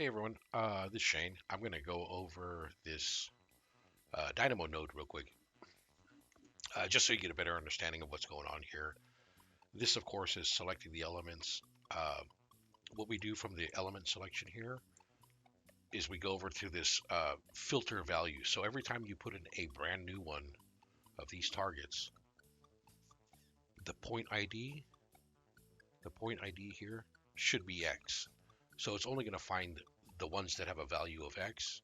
Hey everyone, this is Shane. I'm going to go over this Dynamo node real quick, just so you get a better understanding of what's going on here. This, of course, is selecting the elements. Uh, what we do from the element selection here is we go over to this filter value. So every time you put in a brand new one of these targets, the point ID, the point ID here should be X. So it's only going to find the ones that have a value of X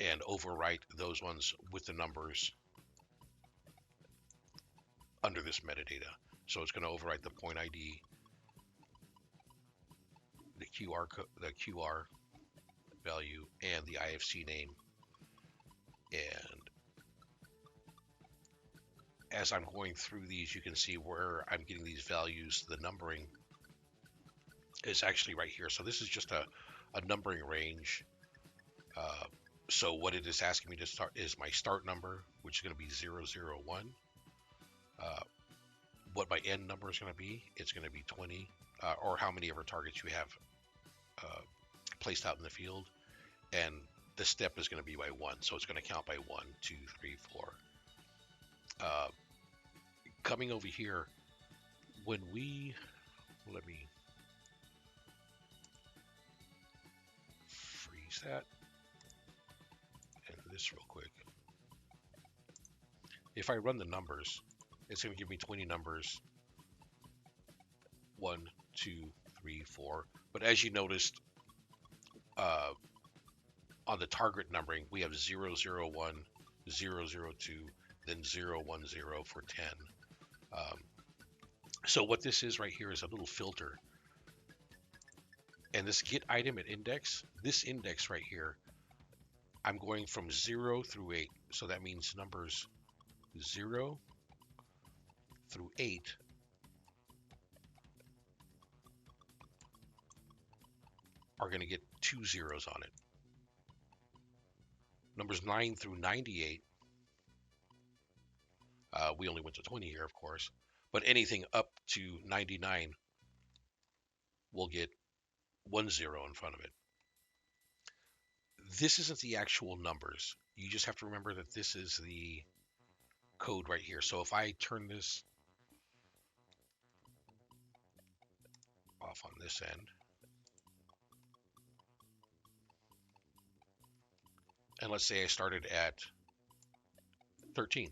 and overwrite those ones with the numbers under this metadata. So it's going to overwrite the point ID, the QR value, and the IFC name. And as I'm going through these, you can see where I'm getting these values. The numbering is actually right here. So this is just a numbering range. So what it is asking me to start is my start number, which is going to be 001. What my end number is going to be, it's going to be 20, or how many ever targets you have placed out in the field. And the step is going to be by 1. So it's going to count by 1, 2, 3, 4. Coming over here, when let me freeze that and this real quick. If I run the numbers, it's going to give me 20 numbers, 1, 2, 3, 4. But as you noticed, on the target numbering, we have 001, 002, then 010 for 10. So what this is right here is a little filter. And this get item at index, this index right here, I'm going from 0 through 8. So that means numbers 0 through 8 are going to get 2 zeros on it. Numbers 9 through 98, we only went to 20 here, of course, but anything up to 99 will get 1 0 in front of it. This isn't the actual numbers. You just have to remember that this is the code right here. So if I turn this off on this end, and let's say I started at 13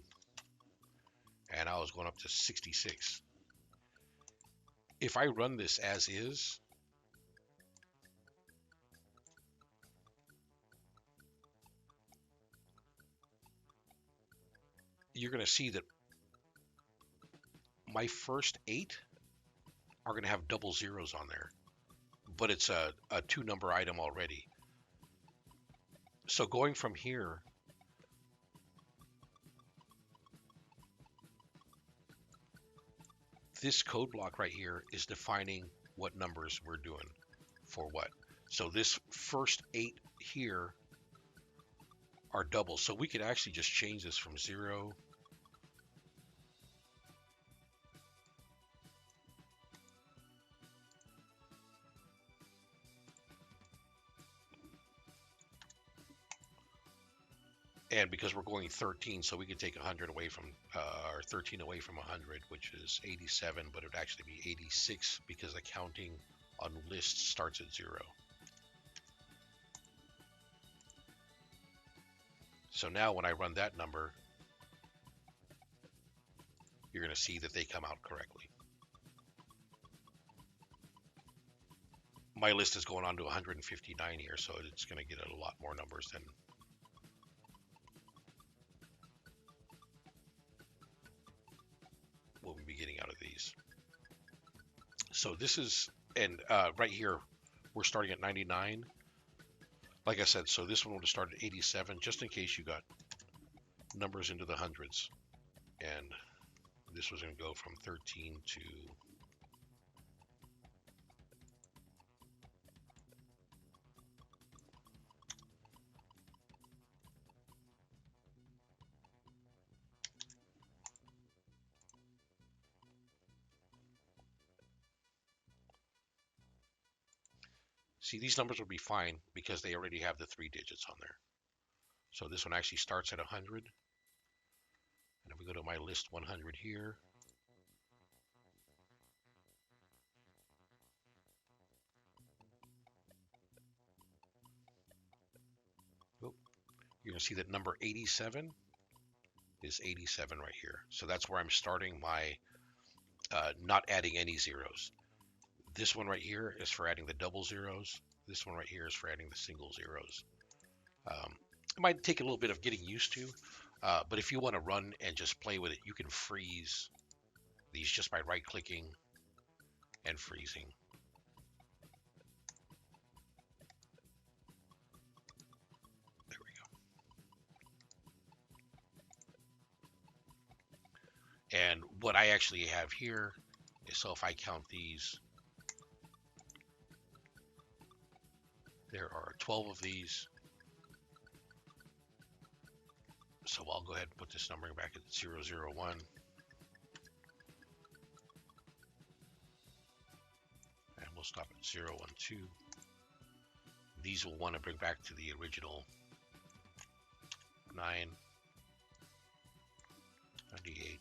and I was going up to 66. If I run this as is, you're going to see that my first 8 are going to have double zeros on there, but it's a 2-number item already. So going from here, this code block right here is defining what numbers we're doing for what. So this first 8 here are doubles. So we could actually just change this from 0 and because we're going 13, so we could take 100 away from, or 13 away from 100, which is 87, but it would actually be 86 because the counting on lists starts at 0. So now when I run that number, you're going to see that they come out correctly. My list is going on to 159 here, so it's going to get a lot more numbers than what we'll be getting out of these. So this is, and right here, we're starting at 99. Like I said, so this one would have started at 87, just in case you got numbers into the hundreds. And this was going to go from 13 to See, these numbers would be fine because they already have the 3 digits on there. So this one actually starts at 100. And if we go to my list 100 here, you're going to see that number 87 is 87 right here. So that's where I'm starting my not adding any zeros. This one right here is for adding the double zeros. This one right here is for adding the single zeros. It might take a little bit of getting used to, but if you want to run and just play with it, you can freeze these just by right-clicking and freezing. There we go. And what I actually have here is, so if I count these, there are 12 of these. So I'll go ahead and put this numbering back at 001. And we'll stop at 012. These will want to bring back to the original 9, 98,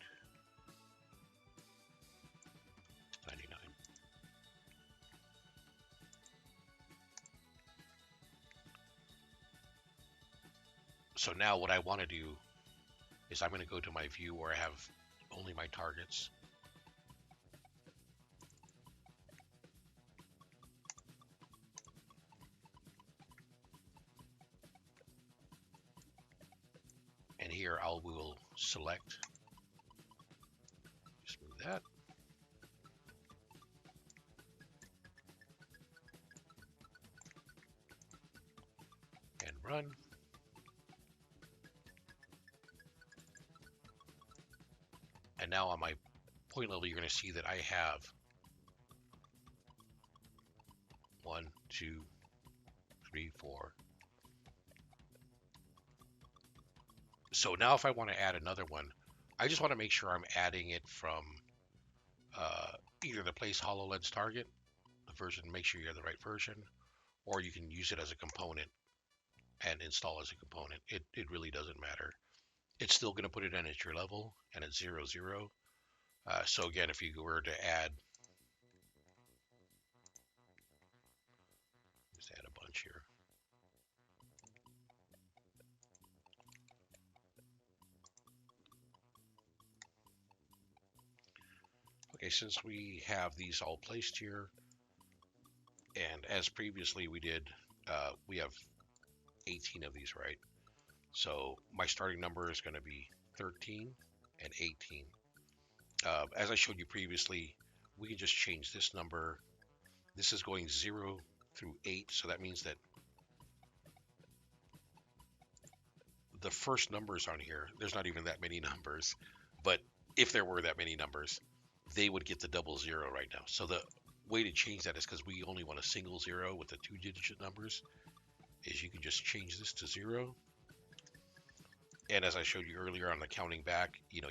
99. So now what I want to do is I'm going to go to my view where I have only my targets. And here we will select, just move that. And run. And now on my point level, you're going to see that I have 1, 2, 3, 4. So now if I want to add another one, I just want to make sure I'm adding it from either the place HoloLens target, the version, make sure you have the right version, or you can use it as a component and install as a component. It really doesn't matter. It's still going to put it in at your level and at 0, 0. So again, if you were to add, just add a bunch here. Okay, since we have these all placed here, and as previously we did, we have 18 of these, right? So my starting number is going to be 13 and 18. As I showed you previously, we can just change this number. This is going 0 through 8, so that means that the first numbers on here, there's not even that many numbers, but if there were that many numbers, they would get the double 0 right now. So the way to change that is, because we only want a single 0 with the 2-digit numbers, is you can just change this to 0. And as I showed you earlier on the counting back, you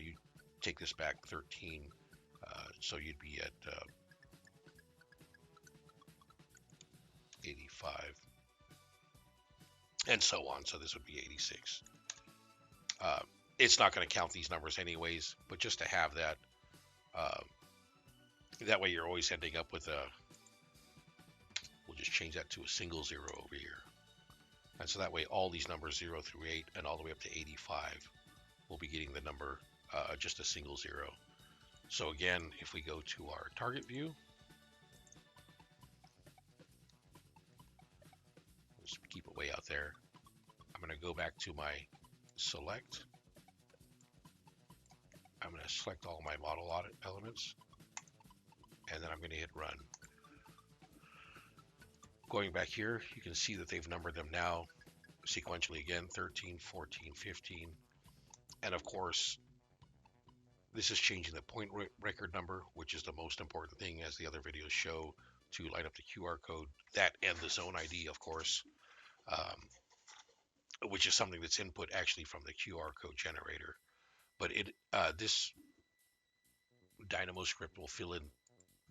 take this back 13, so you'd be at 85, and so on. So this would be 86. It's not going to count these numbers anyways, but just to have that, that way you're always ending up with we'll just change that to a single 0 over here. And so that way all these numbers 0 through 8 and all the way up to 85 will be getting the number just a single 0. So again, if we go to our target view, let's keep it way out there. I'm going to go back to my select. I'm going to select all my model elements, and then I'm going to hit run. Going back here, you can see that they've numbered them now sequentially again, 13, 14, 15. And of course, this is changing the point record number, which is the most important thing, as the other videos show, to line up the QR code, that and the zone ID, of course, which is something that's input actually from the QR code generator. But this Dynamo script will fill in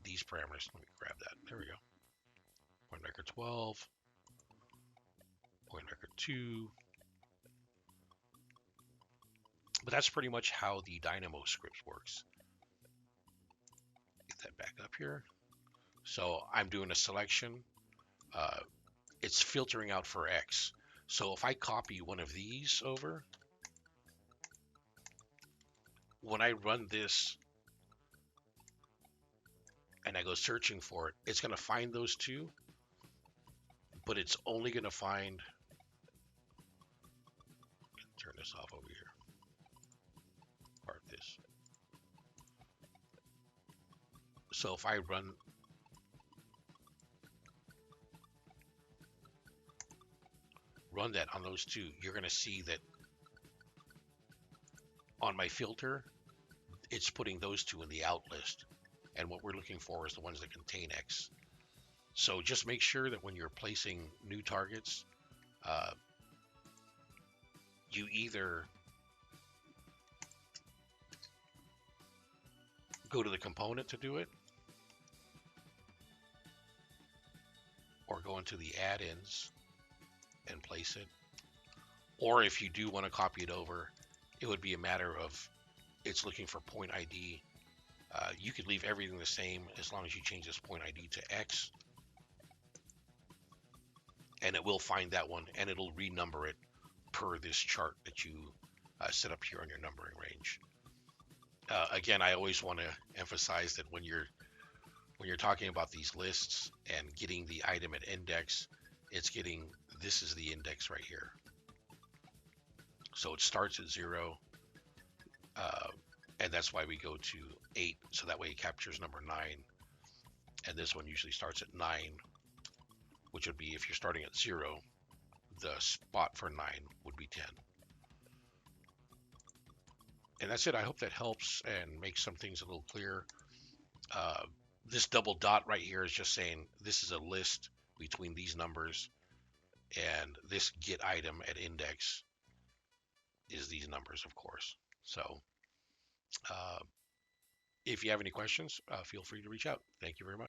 these parameters. Let me grab that. There we go. point record 12, point record 2. But that's pretty much how the Dynamo script works. Get that back up here. So I'm doing a selection. Uh, it's filtering out for X. So if I copy one of these over, when I run this and I go searching for it, it's going to find those two, but it's only going to find, turn this off over here, part this. So if I run that on those two, you're going to see that on my filter, it's putting those two in the out list. And what we're looking for is the ones that contain X. So just make sure that when you're placing new targets, you either go to the component to do it, or go into the add-ins and place it. Or if you do want to copy it over, it would be a matter of it's looking for point ID. You could leave everything the same as long as you change this point ID to X, and it will find that one and it'll renumber it per this chart that you set up here on your numbering range. Again, I always want to emphasize that when you're talking about these lists and getting the item at index, it's getting, this is the index right here. So it starts at 0, and that's why we go to 8, so that way it captures number 9. And this one usually starts at 9, which would be, if you're starting at 0, the spot for 9 would be 10. And that's it. I hope that helps and makes some things a little clearer. This double dot right here is just saying this is a list between these numbers, and this get item at index is these numbers, of course. So if you have any questions, feel free to reach out. Thank you very much.